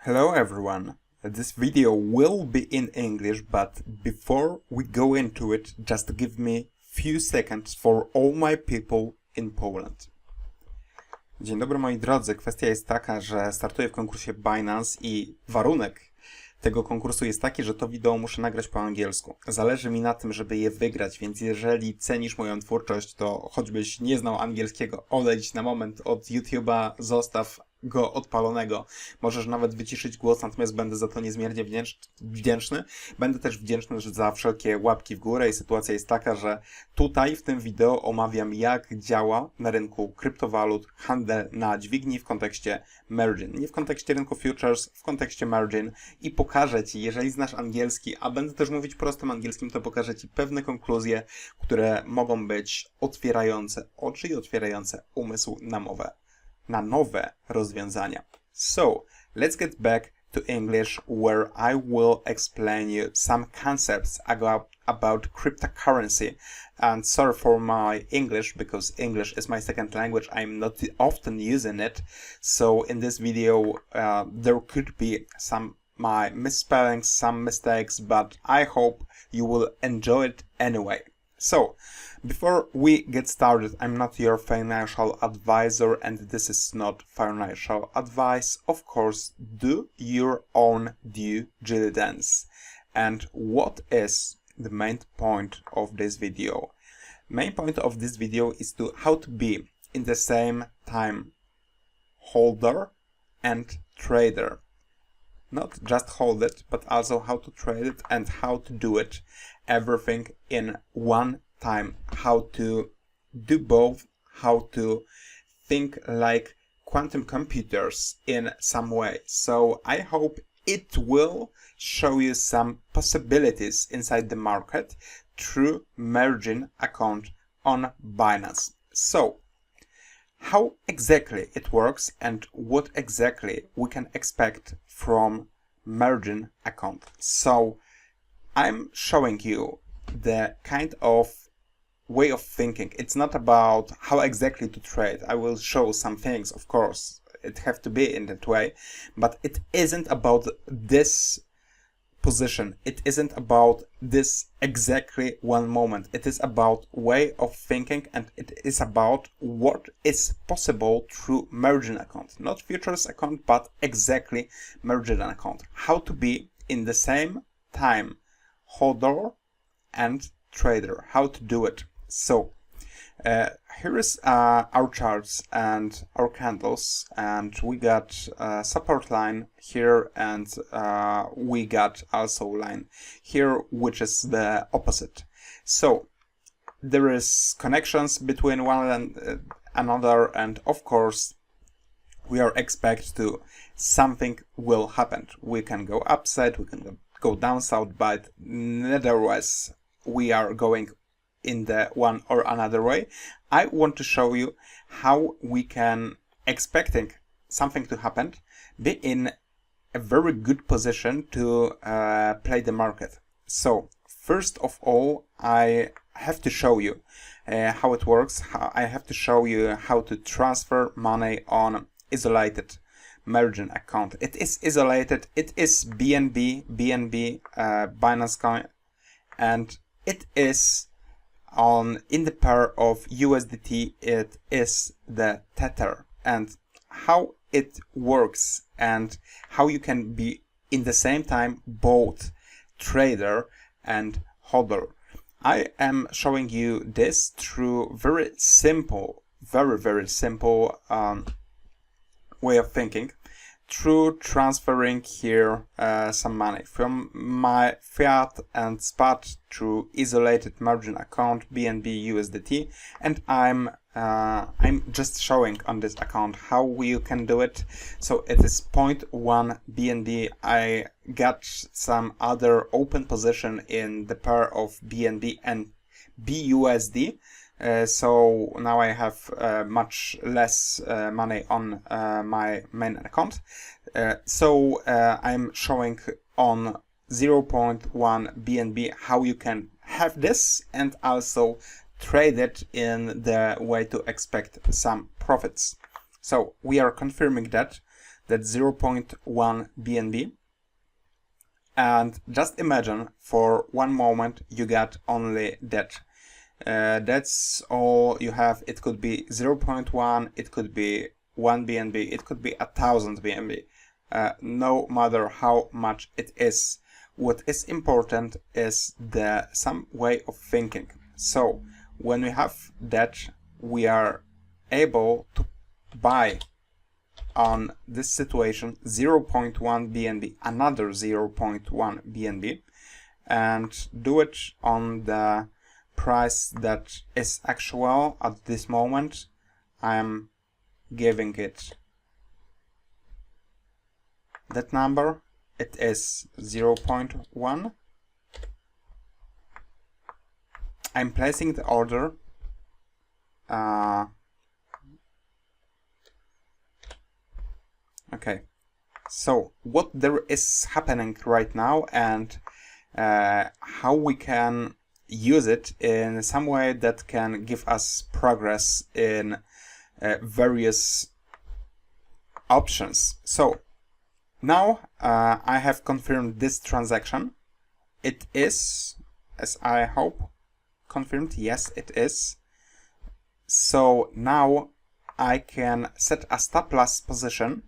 Hello everyone, this video will be in English, but before we go into it, just give me few seconds for all my people in Poland. Dzień dobry moi drodzy, kwestia jest taka, że startuję w konkursie Binance i warunek tego konkursu jest taki, że to wideo muszę nagrać po angielsku. Zależy mi na tym, żeby je wygrać, więc jeżeli cenisz moją twórczość, to choćbyś nie znał angielskiego, odejdź na moment od YouTube'a, zostaw go odpalonego. Możesz nawet wyciszyć głos, natomiast będę za to niezmiernie wdzięczny. Będę też wdzięczny za wszelkie łapki w górę i sytuacja jest taka, że tutaj w tym wideo omawiam, jak działa na rynku kryptowalut handel na dźwigni w kontekście margin. Nie w kontekście rynku futures, w kontekście margin i pokażę Ci, jeżeli znasz angielski, a będę też mówić prostym angielskim, to pokażę Ci pewne konkluzje, które mogą być otwierające oczy i otwierające umysł na nowe rozwiązania. So, let's get back to English, where I will explain you some concepts about cryptocurrency. And sorry for my English, because English is my second language. I'm not often using it. So in this video, there could be some my misspellings, some mistakes, but I hope you will enjoy it anyway. So, before we get started, I'm not your financial advisor and this is not financial advice. Of course, do your own due diligence. And what is the main point of this video? Main point of this video is how to be in the same time holder and trader. Not just hold it, but also how to trade it and how to do it. Everything in one time. How to do both. How to think like quantum computers in some way. So I hope it will show you some possibilities inside the market through margin account on Binance. So, how exactly it works and what exactly we can expect from margin account. So I'm showing you the kind of way of thinking. It's not about how exactly to trade. I will show some things, of course. It have to be in that way, but it isn't about this position. It isn't about this exactly one moment. It is about way of thinking and it is about what is possible through margin account. Not futures account, but exactly margin account. How to be in the same time holder and trader. How to do it. So here is our charts and our candles, and we got support line here and we got also line here, which is the opposite. So there is connections between one and another, and of course we are expect to something will happen. We can go upside, we can go downside, but nevertheless we are going in the one or another way. I want to show you how we can, expecting something to happen, be in a very good position to play the market. So first of all, I have to show you how it works. I have to show you how to transfer money on isolated margin account. It is isolated. It is BNB, Binance Coin, and it is in the pair of USDT. It is the Tether, and how it works and how you can be in the same time both trader and holder. I am showing you this through very simple, very simple way of thinking, through transferring here some money from my fiat and spot through isolated margin account BNB USDT, and I'm just showing on this account how you can do it. So it is 0.1 BNB. I got some other open position in the pair of BNB and BUSD. So now I have much less money on my main account. So I'm showing on 0.1 BNB how you can have this and also trade it in the way to expect some profits. So we are confirming that That's 0.1 BNB. And just imagine for one moment you get only that. That's all you have. It could be 0.1, it could be 1 BNB, it could be 1000 BNB. No matter how much it is. What is important is some way of thinking. So when we have that, we are able to buy on this situation 0.1 BNB, another 0.1 BNB, and do it on the price that is actual at this moment. I'm giving it that number. It is 0.1. I'm placing the order. Okay, so what there is happening right now, and how we can use it in some way that can give us progress in various options. So now I have confirmed this transaction. It is, as I hope, confirmed. Yes, it is. So now I can set a stop loss position.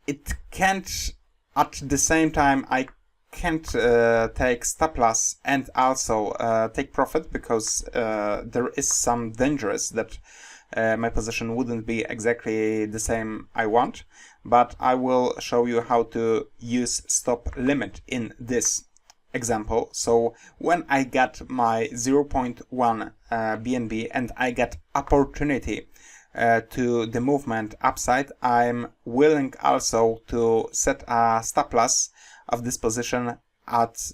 It can't, at the same time, I can't take stop loss and also take profit, because there is some dangers that my position wouldn't be exactly the same I want. But I will show you how to use stop limit in this example. So when I get my 0.1 BNB and I get opportunity to the movement upside, I'm willing also to set a stop loss of this position at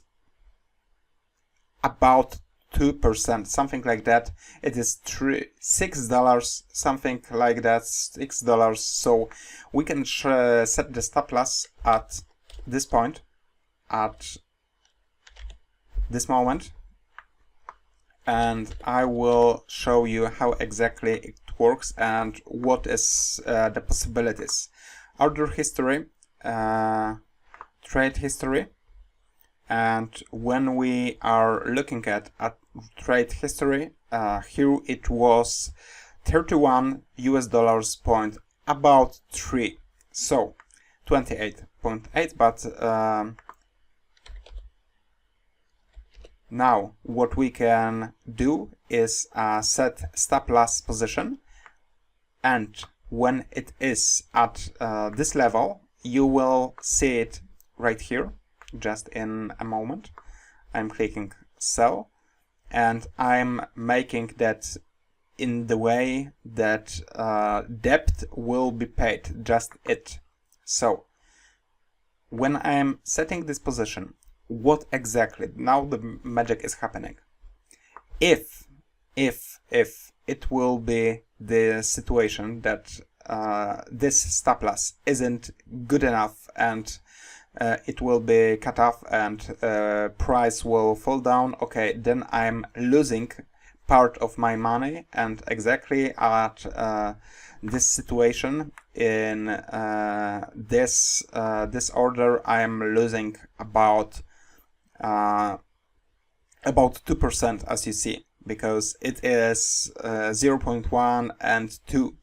about 2%, something like that. It is $6, something like that, $6. So we can set the stop loss at this point, at this moment, and I will show you how exactly it works and what is the possibilities. Order history, trade history, and when we are looking at trade history, here it was 31 US dollars point about 3, so 28.8, but now what we can do is set stop loss position, and when it is at this level, you will see it right here. Just in a moment, I'm clicking sell, and I'm making that in the way that debt will be paid, just it. So when I'm setting this position, what exactly, now the magic is happening. If it will be the situation that this stop loss isn't good enough and it will be cut off and price will fall down, okay, then I'm losing part of my money, and exactly at this situation in this order, I'm losing about 2%, as you see, because it is 0.1 and 2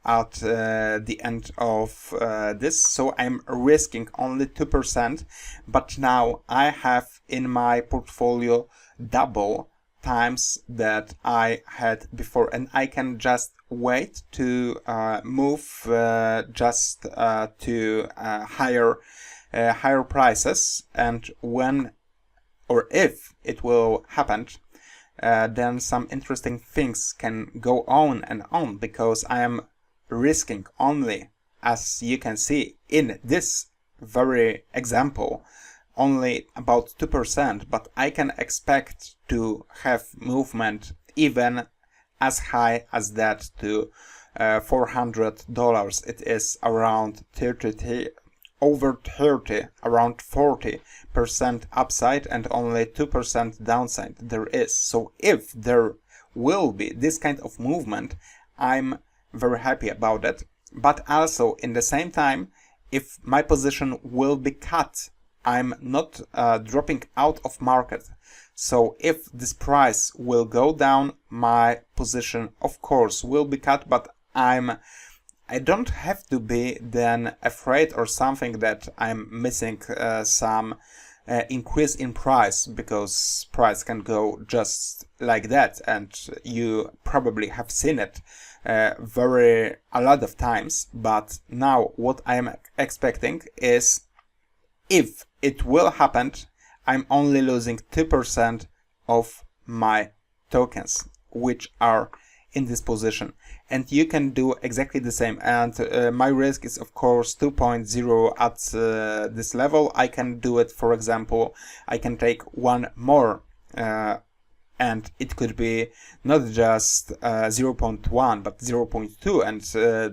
at the end of this, so I'm risking only 2%, but now I have in my portfolio double times that I had before, and I can just wait to move just to higher prices, and when or if it will happen, then some interesting things can go on and on, because I am risking only, as you can see in this very example, only about 2%, but I can expect to have movement even as high as that to $400. It is around 30, over 30, around 40% upside and only 2% downside there is. So if there will be this kind of movement, I'm very happy about it. but also in the same time, if my position will be cut, I'm not dropping out of market. So if this price will go down, my position of course will be cut, but I don't have to be then afraid or something that I'm missing some increase in price, because price can go just like that, and you probably have seen it a lot of times. But now what I'm expecting is, if it will happen, I'm only losing 2% of my tokens which are in this position, and you can do exactly the same. And my risk is of course 2.0 at this level. I can do it, for example, I can take one more and it could be not just 0.1 but 0.2, and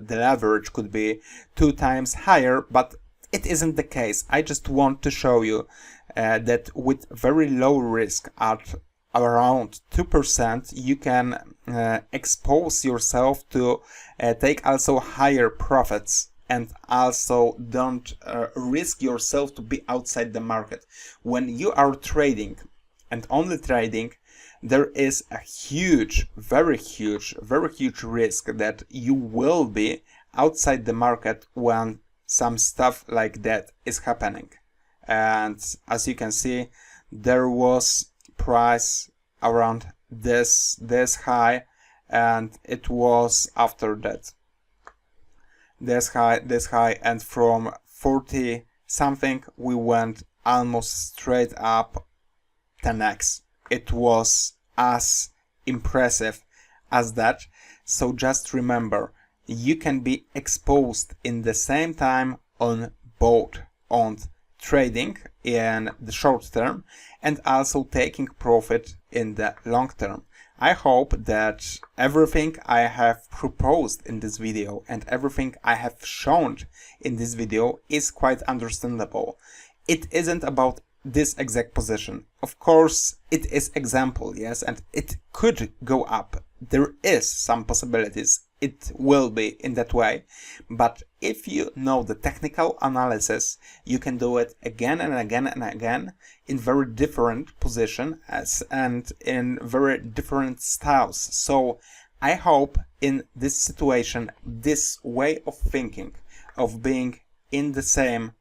the leverage could be 2 times higher, but it isn't the case. I just want to show you that with very low risk at around 2%, you can expose yourself to take also higher profits, and also don't risk yourself to be outside the market. When you are trading and only trading, there is a very huge risk that you will be outside the market when some stuff like that is happening. And as you can see, there was price around this high, and it was after that this high, and from 40 something we went almost straight up 10x. It was as impressive as that. So just remember, you can be exposed in the same time on both, on trading in the short term and also taking profit in the long term. I hope that everything I have proposed in this video and everything I have shown in this video is quite understandable. It isn't about this exact position. Of course, it is example, yes, and it could go up. There is some possibilities it will be in that way, but if you know the technical analysis, you can do it again and again and again in very different position and in very different styles. So I hope in this situation, this way of thinking, of being in the same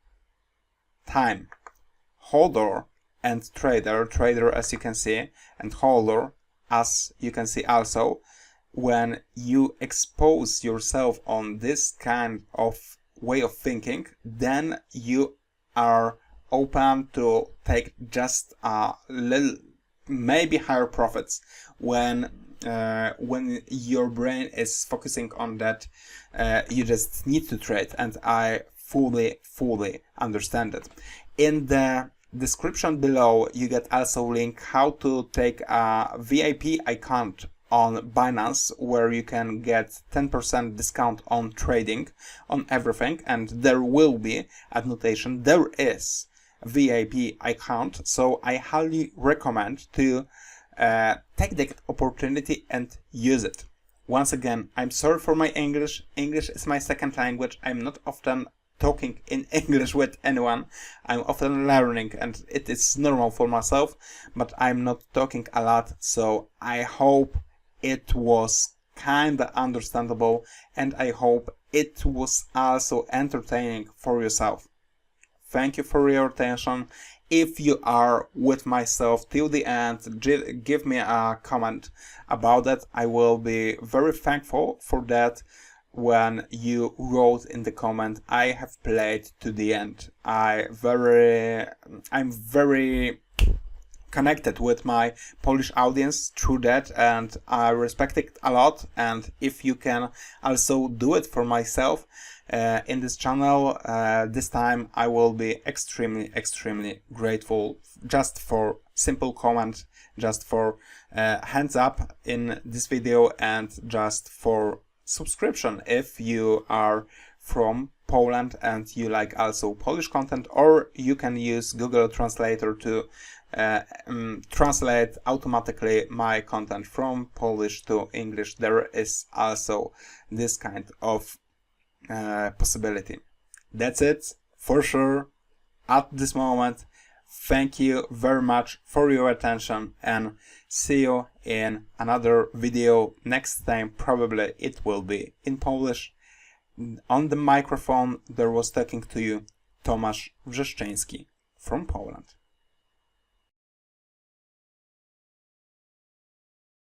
time holder and trader as you can see, and holder as you can see also, when you expose yourself on this kind of way of thinking, then you are open to take just a little, maybe higher profits when your brain is focusing on that. You just need to trade, and I fully understand it. In the description below you get also link how to take a VIP account on Binance, where you can get 10% discount on trading on everything, and there will be annotation, there is VIP account. So I highly recommend to take the opportunity and use it. Once again, I'm sorry for my English. English is my second language. I'm not often talking in English with anyone. I'm often learning, and it is normal for myself, but I'm not talking a lot. So I hope it was kinda understandable, and I hope it was also entertaining for yourself. Thank you for your attention. If you are with myself till the end, give me a comment about that. I will be very thankful for that. When you wrote in the comment, I have played to the end. I'm very connected with my Polish audience through that, and I respect it a lot. And if you can also do it for myself in this channel, this time I will be extremely grateful, just for simple comment, just for hands up in this video, and just for subscription if you are from Poland and you like also Polish content, or you can use Google Translator to translate automatically my content from Polish to English. There is also this kind of possibility. That's it for sure at this moment. Thank you very much for your attention and see you in another video next time. Probably it will be in Polish. On the microphone there was talking to you Tomasz Wrzeszczyński from Poland.